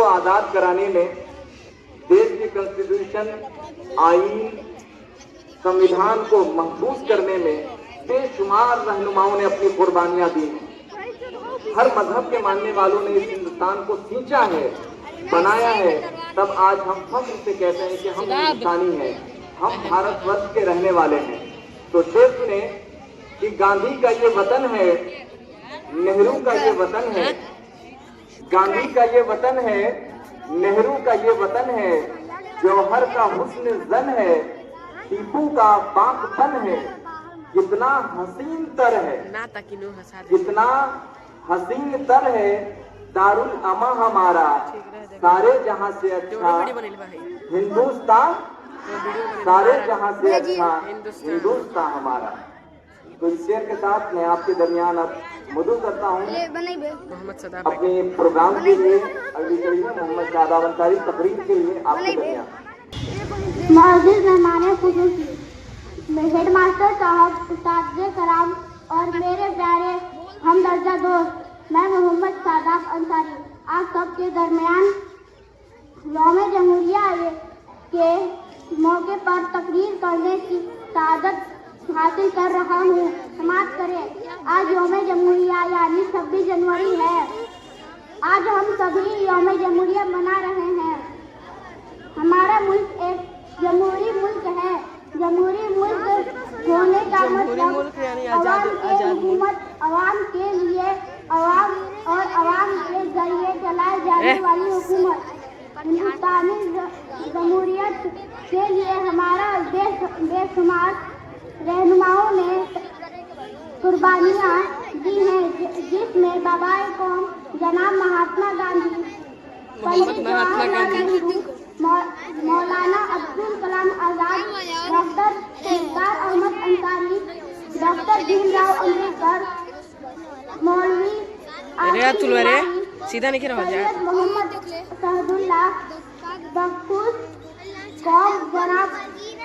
आज़ाद कराने में, देश की कॉन्स्टिट्यूशन, आईन, संविधान को महफूज करने में बेशुमार रहनुमाओं ने अपनी कुर्बानियां दी हैं। हर मजहब के मानने वालों ने इस हिंदुस्तान को सींचा है, बनाया है। तब आज हम फख्र से कहते हैं कि हम हिंदुस्तानी हैं, हम भारतवर्ष के रहने वाले हैं। तो शेर सुने कि गांधी का ये वतन है, नेहरू का ये वतन है, गांधी का ये वतन है, नेहरू का ये वतन है, जौहर का हुस्न जन है, टीपू का बांकपन है, कितना हसीन तर है, कितना हसीन तर है, दारुल अमा हमारा, सारे जहां से अच्छा हिंदुस्तान, सारे जहां से अच्छा हिंदुस्तान हमारा। तो इस शेर के साथ मैं आपके दरमियान अब मदद करता हूँ अपने प्रोग्राम के लिए। अगली कड़ी में मोहम्मद शादाब अंसारी तकरीर के लिए आपके दरमियान। मौजूद मेहमान खुसूसी हेड मास्टर साहब, उस्ताद कराम और मेरे प्यारे हमदर्जा दोस्त, मैं मोहम्मद शादाब अंसारी आप सबके दरमियान यौम जमहूरिया के मौके पर तकरीर करने की सादत हासिल कर रहा हूँ। समाप्त करें। आज यौम जमहूरिया यानी 26 जनवरी है। आज हम सभी यौम जमहूरिया मना रहे हैं। हमारा मुल्क एक जमहूरी मुल्क है। जमहूरी मुल्क होने का मतलब अवाम के हुकूमत, अवाम के लिए, अवाम और अवाम के जरिए चलाए जाने वाली हुकूमत। हिंदुस्तानी जमहूरियत के लिए हमारा बेशुमार रहनुमाओं ने कुर्बानियाँ दी हैं, जिसमें बाबाए कौम जनाब महात्मा गांधी, पंडित जवाहरलाल नेहरू, मौलाना अब्दुल कलाम आजाद, डॉक्टर सरदार अहमद अंसारी, डॉक्टर भीमराव अम्बेडकर, मौलवी सैयद मोहम्मद शहदुल्लाह बख्शुस, कौम जनाब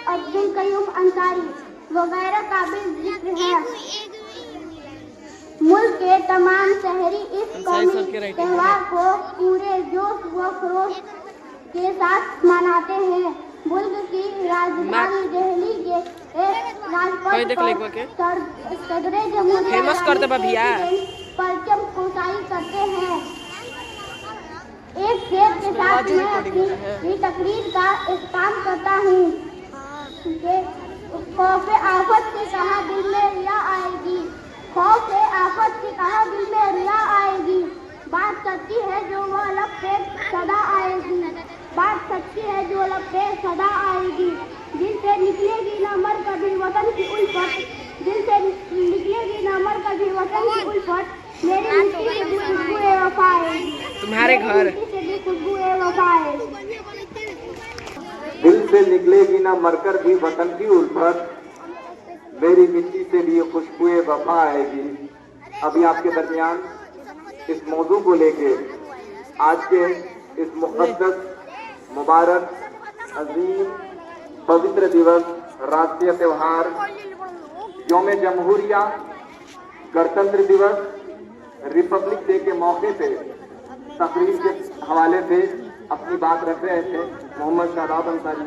अब्दुल कयूम अंसारी वगैरह काबिल जिक्र है। मुल्क के तमाम शहरी इस कौमी त्योहार को पूरे जोश व खरोश के साथ मनाते हैं। मुल्क की राजधानी दिल्ली के राजपथ पर सदरे जमहूरिया परचम कोसाई करते हैं। एक शेर के साथ मैं अपनी तकरीर का इख्तिताम करता हूँ। खौफे आफत से कहा दिल में रिया आएगी, खौफे आफत से कहा दिल में रिया आएगी, बात सच्ची है जो वो लब पे सदा आएगी, बात सच्ची है जो लब पे सदा आएगी। दिल से निकलेगी न मर कभी वतन की उल्फत, दिल से निकलेगी न मर कभी वतन की उल्फत, मेरी मिट्टी से भी खुशबू वफा आएगी, तुम्हारे घर से भी खुशबू वफा आएगी। दिल से निकलेगी ना मरकर भी वतन की उल्फत, मेरी मिट्टी से भी खुशबुए वफा आएगी। अभी आपके दरमियान इस मौजू को लेके आज के इस मुक़द्दस, मुबारक, अजीम, पवित्र दिवस, राष्ट्रीय त्यौहार यौम जमहूरिया, गणतंत्र दिवस, रिपब्लिक डे के मौके पे तकरीर के हवाले से अपनी बात रख रहे थे मोहम्मद शादाब अंसारी।